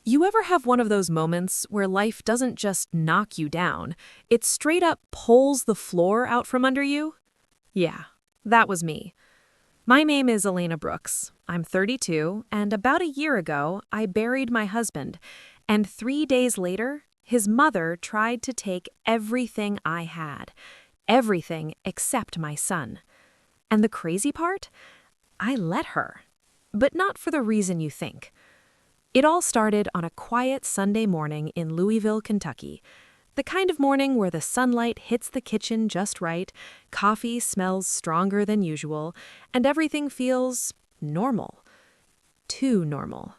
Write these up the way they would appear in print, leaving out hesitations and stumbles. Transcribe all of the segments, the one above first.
You ever have one of those moments where life doesn't just knock you down, it straight up pulls the floor out from under you? Yeah, that was me. My name is Elena Brooks. I'm 32, and about a year ago, I buried my husband, and 3 days later, his mother tried to take everything I had, everything except my son. And the crazy part? I let her. But not for the reason you think. It all started on a quiet Sunday morning in Louisville, Kentucky. The kind of morning where the sunlight hits the kitchen just right, coffee smells stronger than usual, and everything feels normal. Too normal.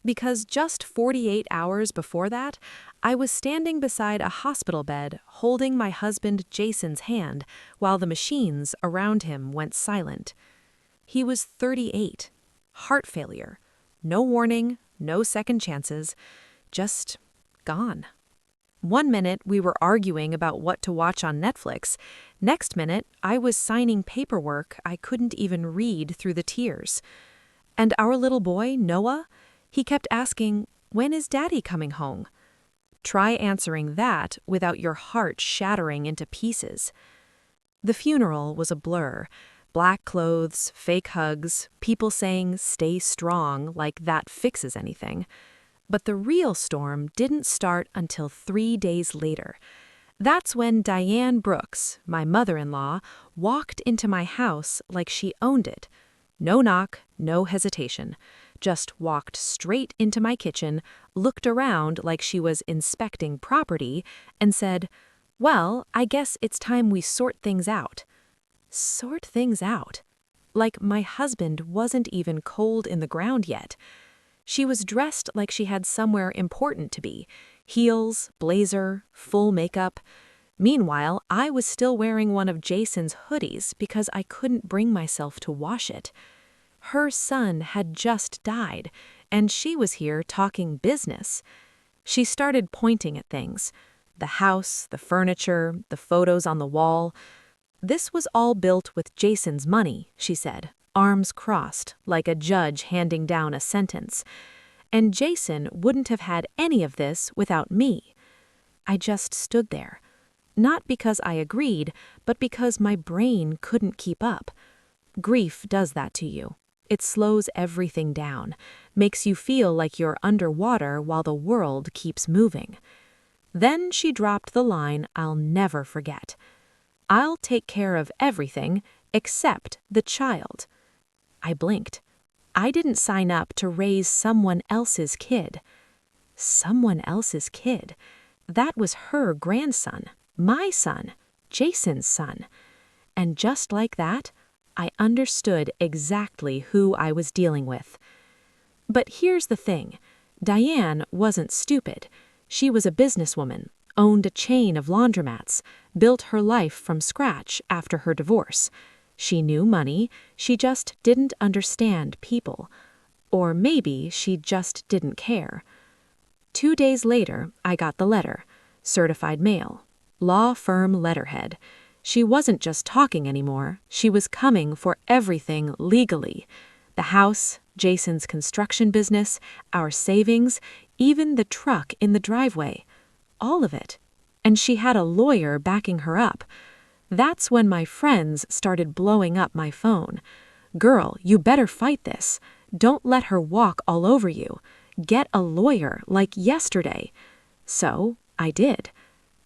Because just 48 hours before that, I was standing beside a hospital bed holding my husband Jason's hand while the machines around him went silent. He was 38. Heart failure. No warning. No second chances, just gone. One minute we were arguing about what to watch on Netflix. Next minute, I was signing paperwork I couldn't even read through the tears. And our little boy, Noah, he kept asking, "When is Daddy coming home?" Try answering that without your heart shattering into pieces. The funeral was a blur. Black clothes, fake hugs, people saying, "Stay strong," like that fixes anything. But the real storm didn't start until 3 days later. That's when Diane Brooks, my mother-in-law, walked into my house like she owned it. No knock, no hesitation. Just walked straight into my kitchen, looked around like she was inspecting property, and said, "Well, I guess it's time we sort things out." Sort things out. Like my husband wasn't even cold in the ground yet. She was dressed like she had somewhere important to be. Heels, blazer, full makeup. Meanwhile, I was still wearing one of Jason's hoodies because I couldn't bring myself to wash it. Her son had just died, and she was here talking business. She started pointing at things. The house, the furniture, the photos on the wall. "This was all built with Jason's money," she said, arms crossed, like a judge handing down a sentence. "And Jason wouldn't have had any of this without me." I just stood there. Not because I agreed, but because my brain couldn't keep up. Grief does that to you. It slows everything down, makes you feel like you're underwater while the world keeps moving. Then she dropped the line I'll never forget. "I'll take care of everything except the child." I blinked. I didn't sign up to raise someone else's kid. Someone else's kid. That was her grandson, my son, Jason's son. And just like that, I understood exactly who I was dealing with. But here's the thing. Diane wasn't stupid. She was a businesswoman, owned a chain of laundromats, built her life from scratch after her divorce. She knew money, she just didn't understand people. Or maybe she just didn't care. 2 days later, I got the letter. Certified mail. Law firm letterhead. She wasn't just talking anymore, she was coming for everything legally. The house, Jason's construction business, our savings, even the truck in the driveway. All of it. And she had a lawyer backing her up. That's when my friends started blowing up my phone. "Girl, you better fight this. Don't let her walk all over you. Get a lawyer like yesterday." So I did.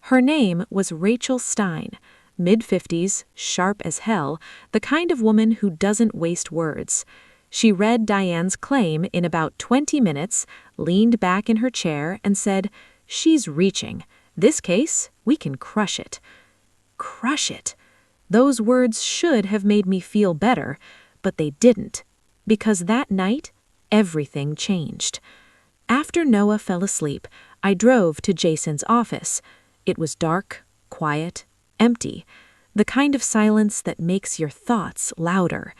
Her name was Rachel Stein, mid-50s, sharp as hell, the kind of woman who doesn't waste words. She read Diane's claim in about 20 minutes, leaned back in her chair, and said, "She's reaching. This case, we can crush it." Crush it. Those words should have made me feel better, but they didn't. Because that night, everything changed. After Noah fell asleep, I drove to Jason's office. It was dark, quiet, empty, the kind of silence that makes your thoughts louder.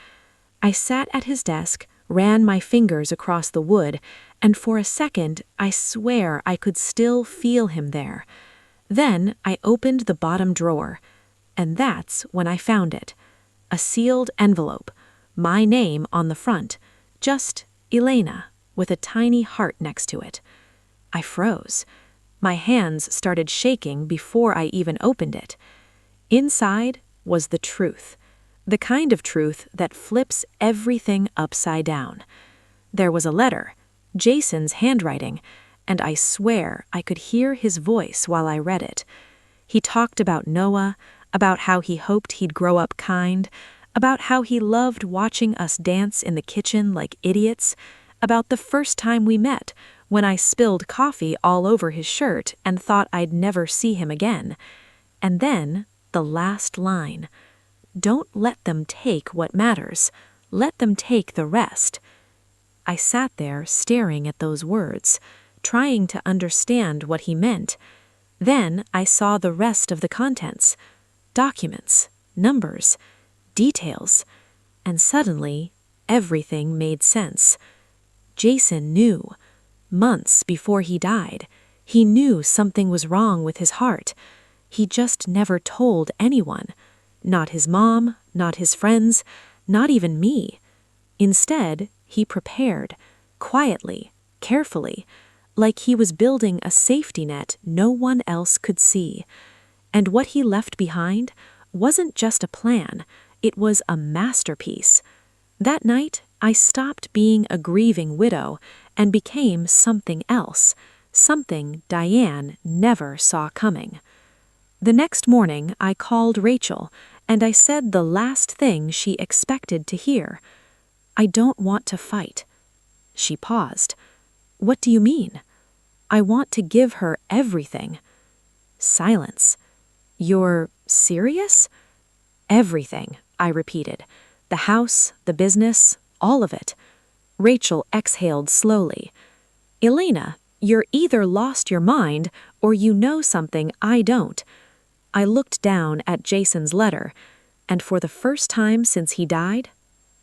I sat at his desk, ran my fingers across the wood, and for a second, I swear I could still feel him there. Then I opened the bottom drawer, and that's when I found it. A sealed envelope, my name on the front, just Elena, with a tiny heart next to it. I froze. My hands started shaking before I even opened it. Inside was the truth. The kind of truth that flips everything upside down. There was a letter, Jason's handwriting, and I swear I could hear his voice while I read it. He talked about Noah, about how he hoped he'd grow up kind, about how he loved watching us dance in the kitchen like idiots, about the first time we met, when I spilled coffee all over his shirt and thought I'd never see him again. And then, the last line. Don't let them take what matters. Let them take the rest. I sat there staring at those words, trying to understand what he meant. Then I saw the rest of the contents. Documents, numbers, details. And suddenly, everything made sense. Jason knew. Months before he died, he knew something was wrong with his heart. He just never told anyone. Not his mom, not his friends, not even me. Instead, he prepared, quietly, carefully, like he was building a safety net no one else could see. And what he left behind wasn't just a plan, it was a masterpiece. That night, I stopped being a grieving widow and became something else, something Diane never saw coming. The next morning, I called Rachel, and I said the last thing she expected to hear. I don't want to fight. She paused. What do you mean? I want to give her everything. Silence. You're serious? Everything, I repeated. The house, the business, all of it. Rachel exhaled slowly. Elena, you're either lost your mind or you know something I don't. I looked down at Jason's letter, and for the first time since he died,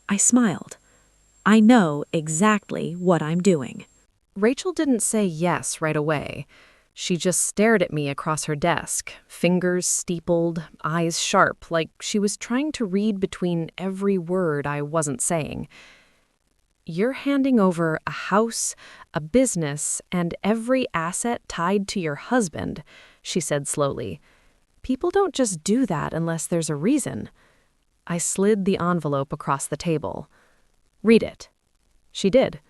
I smiled. I know exactly what I'm doing. Rachel didn't say yes right away. She just stared at me across her desk, fingers steepled, eyes sharp, like she was trying to read between every word I wasn't saying. You're handing over a house, a business, and every asset tied to your husband, she said slowly. People don't just do that unless there's a reason. I slid the envelope across the table. Read it. She did.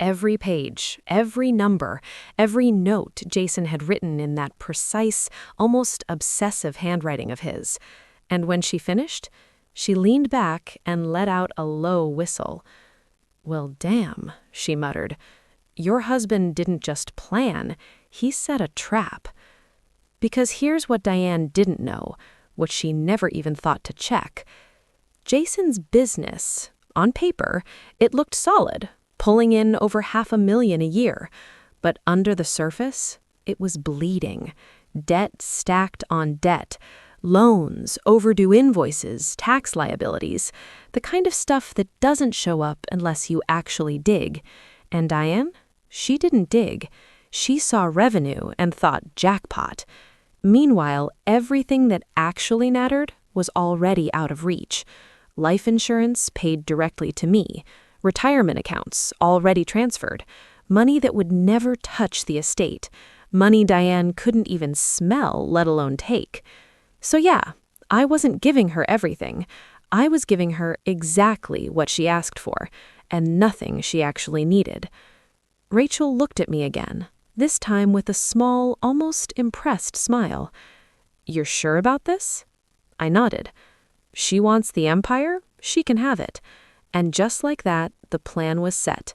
Every page, every number, every note Jason had written in that precise, almost obsessive handwriting of his. And when she finished, she leaned back and let out a low whistle. Well, damn, she muttered. Your husband didn't just plan, he set a trap. Because here's what Diane didn't know, what she never even thought to check. Jason's business, on paper, it looked solid, pulling in over $500,000 a year. But under the surface, it was bleeding. Debt stacked on debt. Loans, overdue invoices, tax liabilities. The kind of stuff that doesn't show up unless you actually dig. And Diane? She didn't dig. She saw revenue and thought jackpot. Meanwhile, everything that actually mattered was already out of reach. Life insurance paid directly to me. Retirement accounts already transferred. Money that would never touch the estate. Money Diane couldn't even smell, let alone take. So yeah, I wasn't giving her everything. I was giving her exactly what she asked for, and nothing she actually needed. Rachel looked at me again, this time with a small, almost impressed smile. You're sure about this? I nodded. She wants the empire, she can have it. And just like that, the plan was set.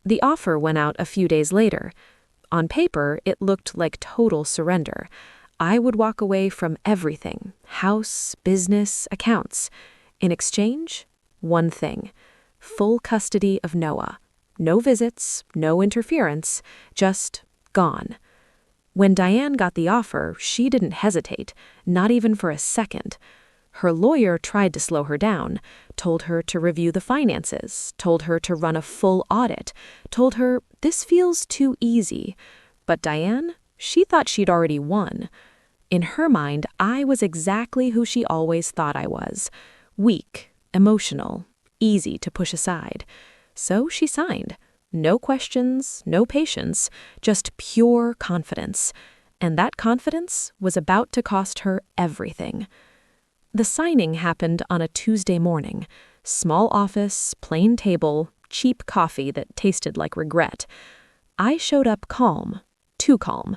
The offer went out a few days later. On paper, it looked like total surrender. I would walk away from everything, house, business, accounts. In exchange, one thing, full custody of Noah. No visits, no interference, just gone. When Diane got the offer, she didn't hesitate, not even for a second. Her lawyer tried to slow her down, told her to review the finances, told her to run a full audit, told her this feels too easy. But Diane, she thought she'd already won. In her mind, I was exactly who she always thought I was. Weak, emotional, easy to push aside. So she signed. No questions, no patience, just pure confidence. And that confidence was about to cost her everything. The signing happened on a Tuesday morning. Small office, plain table, cheap coffee that tasted like regret. I showed up calm, too calm.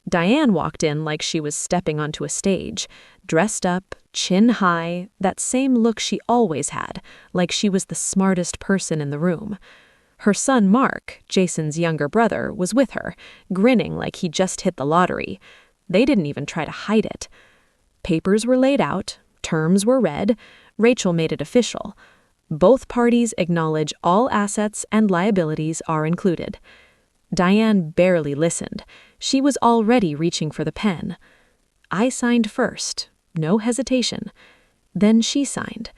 Diane walked in like she was stepping onto a stage, dressed up, chin high, that same look she always had, like she was the smartest person in the room. Her son Mark, Jason's younger brother, was with her, grinning like he just hit the lottery. They didn't even try to hide it. Papers were laid out, terms were read, Rachel made it official. Both parties acknowledge all assets and liabilities are included. Diane barely listened. She was already reaching for the pen. I signed first, no hesitation. Then she signed.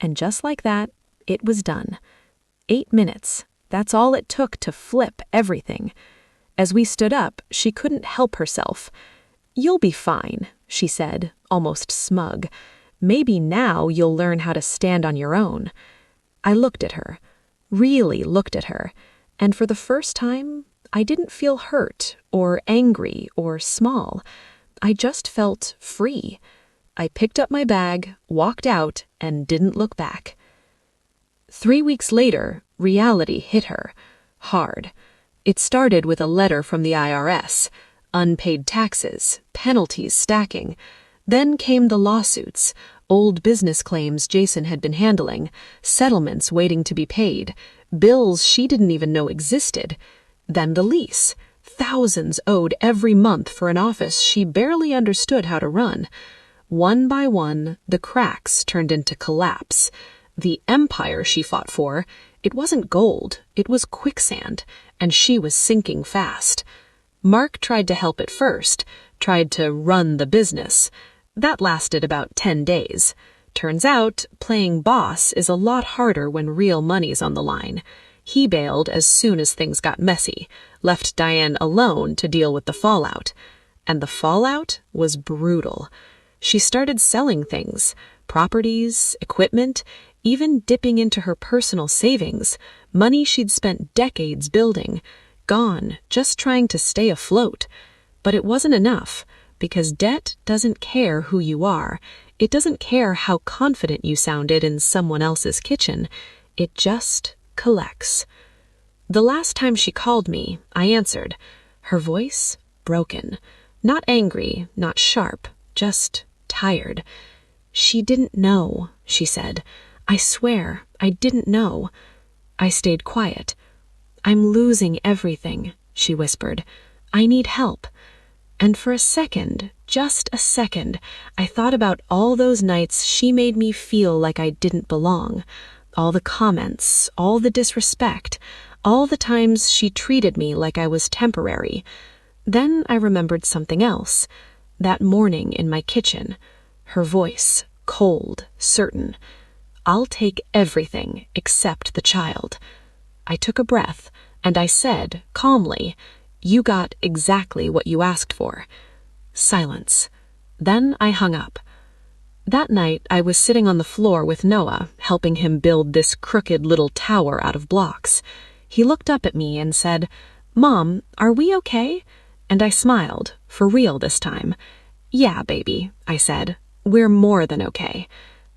And just like that, it was done. 8 minutes. That's all it took to flip everything. As we stood up, she couldn't help herself. "You'll be fine," she said, almost smug. "Maybe now you'll learn how to stand on your own." I looked at her, really looked at her, and for the first time, I didn't feel hurt or angry or small. I just felt free. I picked up my bag, walked out, and didn't look back. 3 weeks later, reality hit her. Hard. It started with a letter from the IRS. Unpaid taxes, penalties stacking. Then came the lawsuits, old business claims Jason had been handling, settlements waiting to be paid, bills she didn't even know existed. Then the lease, thousands owed every month for an office she barely understood how to run. One by one, the cracks turned into collapse. The empire she fought for, it wasn't gold, it was quicksand, and she was sinking fast. Mark tried to help at first, tried to run the business. That lasted about 10 days. Turns out, playing boss is a lot harder when real money's on the line. He bailed as soon as things got messy, left Diane alone to deal with the fallout. And the fallout was brutal. She started selling things, properties, equipment, even dipping into her personal savings, money she'd spent decades building, gone, just trying to stay afloat. But it wasn't enough, because debt doesn't care who you are. It doesn't care how confident you sounded in someone else's kitchen. It just collects. The last time she called me, I answered. Her voice, broken. Not angry, not sharp, just tired. "She didn't know," she said. "I swear, I didn't know." I stayed quiet. "I'm losing everything," she whispered. "I need help." And for a second, just a second, I thought about all those nights she made me feel like I didn't belong. All the comments, all the disrespect, all the times she treated me like I was temporary. Then I remembered something else. That morning in my kitchen. Her voice, cold, certain. "I'll take everything except the child." I took a breath, and I said, calmly, "You got exactly what you asked for." Silence. Then I hung up. That night, I was sitting on the floor with Noah, helping him build this crooked little tower out of blocks. He looked up at me and said, "Mom, are we okay?" And I smiled, for real this time. "Yeah, baby," I said. "We're more than okay."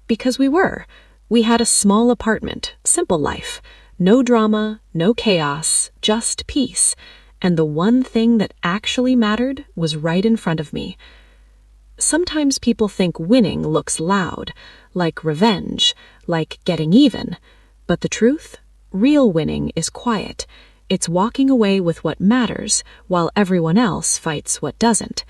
Because we were. We had a small apartment, simple life. No drama, no chaos, just peace. And the one thing that actually mattered was right in front of me. Sometimes people think winning looks loud, like revenge, like getting even. But the truth? Real winning is quiet. It's walking away with what matters while everyone else fights what doesn't.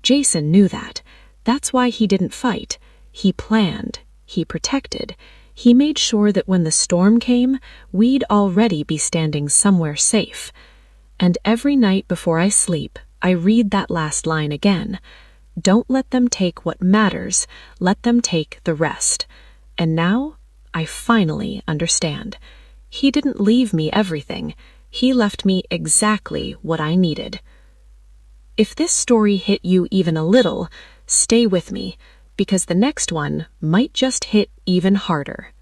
Jason knew that. That's why he didn't fight. He planned. He protected. He made sure that when the storm came, we'd already be standing somewhere safe. And every night before I sleep, I read that last line again. Don't let them take what matters. Let them take the rest. And now, I finally understand. He didn't leave me everything. He left me exactly what I needed. If this story hit you even a little, stay with me, because the next one might just hit even harder.